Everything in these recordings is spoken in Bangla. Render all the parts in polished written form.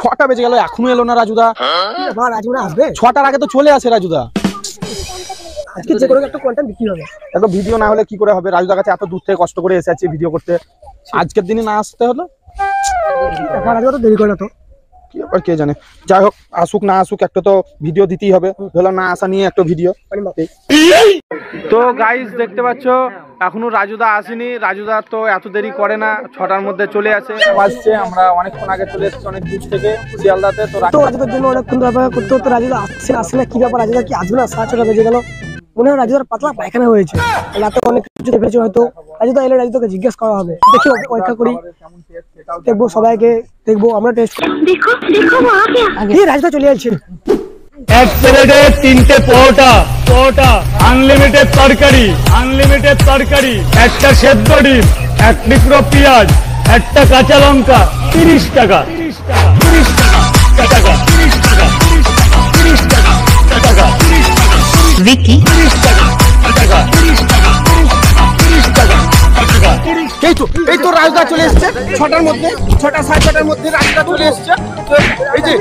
6টা বেজে গেল, এখনো এলো না রাজুদা। রাজুদা আসবে 6টার আগে তো চলে আসে রাজুদা। আজকে যে কোনো একটা কন্টেন্ট বিক্রি হবে, এত ভিডিও না হলে কি করে হবে? রাজুদার কাছে এত দূর থেকে কষ্ট করে এসে আছি ভিডিও করতে, আজকের দিনে না আসতে হলো। রাজুদা তো দেরি করলো তো, কি ব্যাপার কে জানে। যাই হোক, আসুক না আসুক একটা তো ভিডিও দিতেই হবে। ধরো না আসা নিয়ে একটা ভিডিও। তো গাইস দেখতে পাচ্ছ এখনো রাজুদা আসেনি। রাজুদা তো এত দেরি করে না, 6টার মধ্যে চলে আসে। আসছে, আমরা অনেকক্ষণ আগে চলে এসেছি অনেক দূর থেকে শিয়ালদাতে। তো রাজুদার জন্য অনেকক্ষণ ব্যাপার করতে করতে রাজুদা আসছে না কি ব্যাপার, রাজুদা কি আসবে না? 6:30 বেজে গেল, মনে হয় রাজুদার পাতলা পায়খানা হয়েছে, রাতে অনেক কিছু দেখেছি হয়তো। রাজুদা এলে রাজুদাকে জিজ্ঞেস করা হবে, দেখি অপেক্ষা করি, দেখবো সবাইকে, দেখবো আমরা টেস্ট। রাজুদা চলে আসছে। এক প্লেটে 3টে পরোটা, আনলিমিটেড তরকারি, একটা সেদ্ধ ডিম, 1 টুকরো পেঁয়াজ, একটা কাঁচা লঙ্কা, 30 টাকা। विकी এই তো রাজুদা চলে এসছে 6টার মধ্যে, 6টা 6:30টার মধ্যে রাজুদা চলে এসছে। এই যে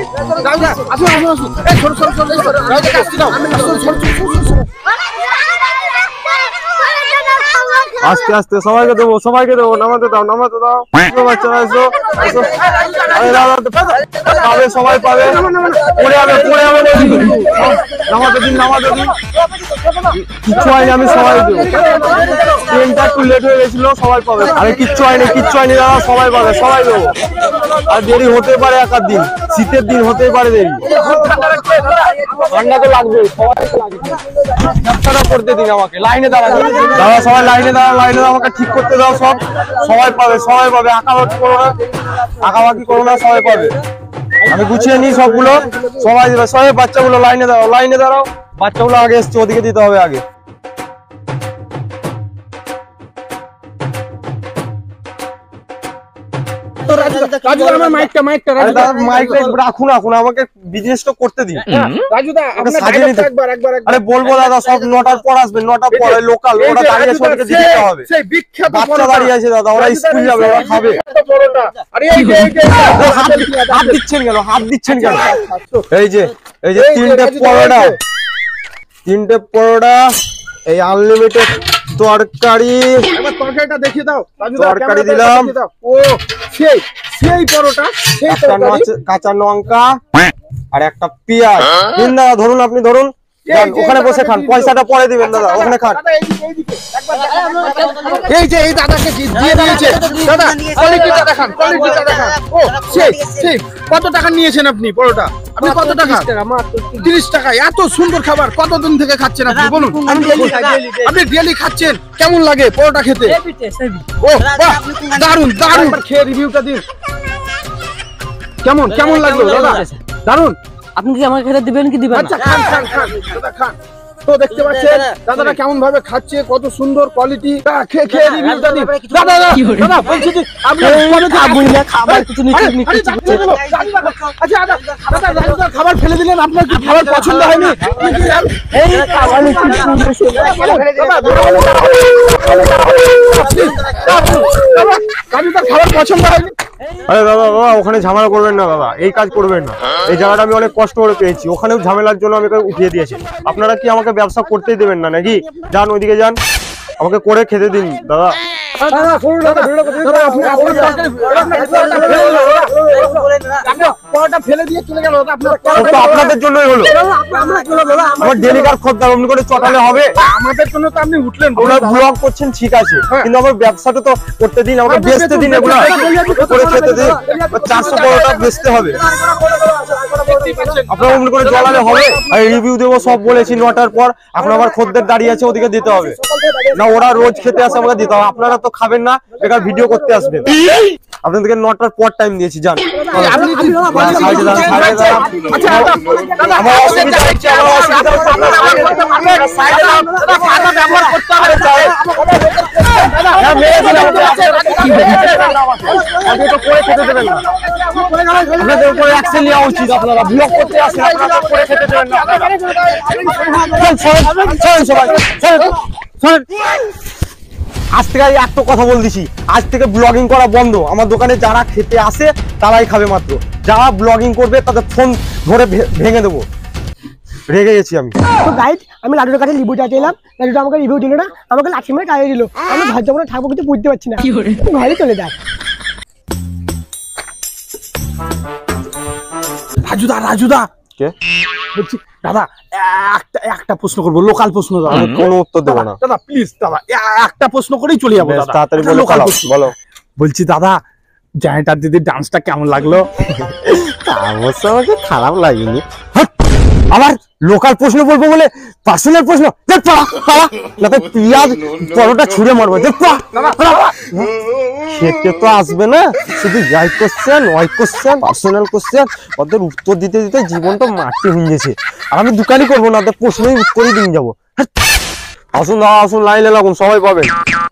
রাজুদা আসুন। এই সরো রাজুদা আসতে দাও। আস্তে আস্তে সবাইকে দেবো, নামাতে দাও। বাচ্চা আসো, পাবে, সবাই পাবে। পড়ে যাবে, নামাতে দিন। কিচ্ছু হয়নি, আমি সবাই দেবো। ট্রেনটা একটু লেট হয়ে গেছিল, সবাই পাবে। আরে কিচ্ছু হয়নি দাদা, সবাই পাবে, সবাই দেবো। আর দেরি হতে পারে এক আধ দিন, শীতের দিন হতেই পারে দেরি, ঠান্ডা তো লাগবে, সবাই করতে দিন আমাকে। লাইনে দাঁড়া দাদা, সবাই লাইনে দাঁড়া, আমাকে ঠিক করতে দাও। সবাই পাবে। আঁকাবাকি করো না, সবাই পাবে। আমি গুছিয়ে নিই সবগুলো, সবাই দেবে। সবাই বাচ্চাগুলো লাইনে দাঁড়াও। বাচ্চাগুলো আগে এসছে, ওদিকে দিতে হবে আগে। আমাকে বিজনেসটা করতে দিন। আরে বলবো দাদা, সব 9টার পর আসবে, 9টার পরে লোকাল, ওরা দাঁড়িয়ে আছে, ওদেরকে দিতে হবে। বাচ্চা দাঁড়িয়ে আছে দাদা, ওরা স্কুল যাবে, ওরা খাবে। হাত দিচ্ছেন কেন? এই যে 3টে পরোটা, এই আনলিমিটেড তরকারিটা দেখিয়ে দাও। তরকারি দিলাম, সেই পরোটা, কাঁচা লঙ্কা আর একটা পেঁয়াজ দিন দাদা। ধরুন, আপনি ধরুন, ওখানে বসে খান, পয়সাটা পরে দিবেন দাদা, ওখানে খান। এই যে এই দাদাকে দিয়ে দিয়েছে দাদা, কোয়ালিটিটা দেখান। ও সেই কত টাকা নিয়েছেন আপনি পরোটা? আপনি কত টাকা? 30 টাকা। এত সুন্দর খাবার কতদিন থেকে খাচ্ছেন আপনি বলুন? আপনি ডেইলি খাচ্ছেন, কেমন লাগে পরোটা খেতে? ও বাহ, দারুন। খেয়ে রিভিউটা দিন, কেমন লাগলো দাদা? দারুন। আপনি কি আমাকে খেতে দিবেন কি দিবেন? আচ্ছা, খান দাদা, খান। তো দেখতে পাচ্ছেন দাদারা কেমন ভাবে খাচ্ছে, কত সুন্দর কোয়ালিটি। খেয়ে রিভিউটা দিন দাদা। বলছি যে আপনি খাবার কিছু আচ্ছা দাদা, খাবার ফেলে দিলেন, আপনার কি খাবার পছন্দ হয়নি? খাবার পছন্দ হয়নি? আরে দাদা, ওখানে ঝামেলা করবেন না দাদা, এই কাজ করবেন না। এই জায়গাটা আমি অনেক কষ্ট করে পেয়েছি, ওখানেও ঝামেলার জন্য আমি উঠিয়ে দিয়েছি। আপনারা কি আমাকে ব্যবসা করতেই দেবেন না নাকি? যান ওইদিকে যান, আমাকে করে খেতে দিন দাদা। ফেলে দিয়ে চলে গেল, আপনাদের জন্যই হলো। আমার ডেলিকার খদ্দার, অমনি করে চটালে হবে? আমাদের জন্য তো আপনি উঠলেন, ওরা ব্লগ করছেন ঠিক আছে, কিন্তু আমার ব্যবসাটা তো করতে দিন, আমাকে বেচতে দিন, এগুলো করে খেতে দিন। 400 পরোটা বেচতে হবে, আপনার অমনি করে জ্বালালে হবে? আর রিভিউ দেবো সব বলেছি 9টার পর। এখন আমার খদ্দের দাঁড়িয়ে আছে, ওদিকে দিতে হবে না? ওরা রোজ খেতে আসে, আমাকে দিতে হবে। আপনারা তো খাবেন না, বেকার ভিডিও করতে আসবেন। আপনাদেরকে 9টার পর টাইম দিয়েছি, যান। আপনাদের উপরে অ্যাকশন নেওয়া উচিত। আপনারা ব্লগ করতে আসেন, আপনারা করে খেতে দেবেন না। সবাই আজ থেকে আমি একটা কথা বল দিছি, আজ থেকে ব্লগিং করা বন্ধ। আমার দোকানে যারা খেতে আসে তারাই খাবে মাত্র, যারা ব্লগিং করবে তাদের ফোন ধরে ভেঙে দেবো। রেগে গেছি আমি। তো গাইড, আমি লাডুর কাছে রিভিউ চাইলাম, লাডুটা আমাকে রিভিউ দিল না, আমাকে লাঠি মেরে টাইয়ে দিল। আমি ঘর যাবো না, থাকবো কিছু বুঝতে পারছি না, ঘরে চলে যায়। রাজুদা, রাজুদা কে বলছি দাদা, একটা প্রশ্ন করবো, লোকাল প্রশ্ন দাদা। আমি কোনো উত্তর দেবো না দাদা প্লিজ দাদা, একটা প্রশ্ন করেই চলে যাবো বেশ, দাদা। তাড়াতাড়ি একটা বলো, লোকাল পালাও, প্রশ্ন। বলো। বলছি দাদা, জায়গাটার দিদির ডান্সটা কেমন লাগলো? অবশ্য আমাকে খারাপ লাগেনি। হাট! আবার লোকাল প্রশ্ন বলবো বলে পার্সোনাল প্রশ্ন? দেখ পালা, পালা, না তো পিয়াজ পরোটা ছুঁড়ে মারবো। দেখ পা, খেতে তো আসবে না, শুধু যাই question, why question, personal question, ওদের উত্তর দিতে দিতে জীবনটা মাটি হয়ে গেছে। আর আমি দোকানই করবো না, ওদের প্রশ্নই উত্তরই দিয়ে যাবো। হাট! আসুন দাদা, আসুন, লাইনে লাগুন, সবাই পাবেন।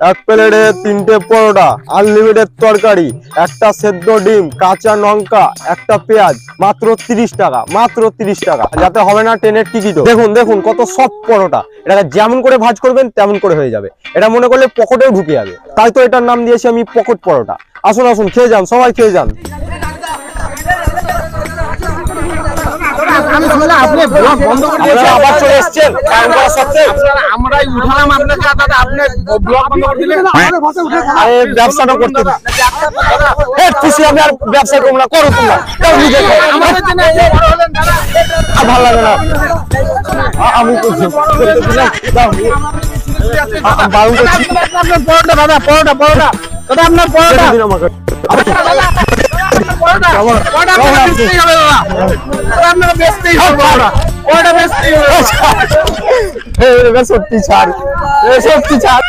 এক প্লেটে 3টে পরোটা, আনলিমিটেড তরকারি, একটা সেদ্ধ ডিম, কাঁচা লঙ্কা, একটা পেঁয়াজ, মাত্র 30 টাকা, মাত্র 30 টাকা। যাতে হবে না ট্রেনের টিকিটও। দেখুন দেখুন কত সফট পরোটা, এটাকে যেমন করে ভাজ করবেন তেমন করে হয়ে যাবে। এটা মনে করলে পকেটেও ঢুকে যাবে, তাই তো এটার নাম দিয়েছি আমি পকেট পরোটা। আসুন আসুন, খেয়ে যান, সবাই খেয়ে যান। আমি শুনলাম আপনি ব্লগ বন্ধ করে দিয়েছেন। আপনারা আবার চলে এসেছেন কারণ করা সত্ত্বেও। আমরাই উঠালাম আপনাকে, দাদা আপনি ব্লগ বন্ধ করে দিলেন। আরে ব্যবসাটা করতে দিন। খুশি আমি আর ব্যবসা করবো না, করো তোমরা, তাও নিজে করো। আমাদের জন্য এত বড় হলেন দাদা। আর ভালো লাগে না, আমি করছি, করতে দিলাম, দাও। বারণ করছি, আপনার পরোটা দাদা, পরোটা পরোটা দাদা, আপনার পরোটা ছেড়ে দিন আমাকে। পরোটা পরোটা আপনাকে বেচতেই হবে দাদা, আপনাকে বেচতেই হবে পরোটা, পরোটা বেচতেই হবে। সত্যি ছাড়, সত্যি ছাড়।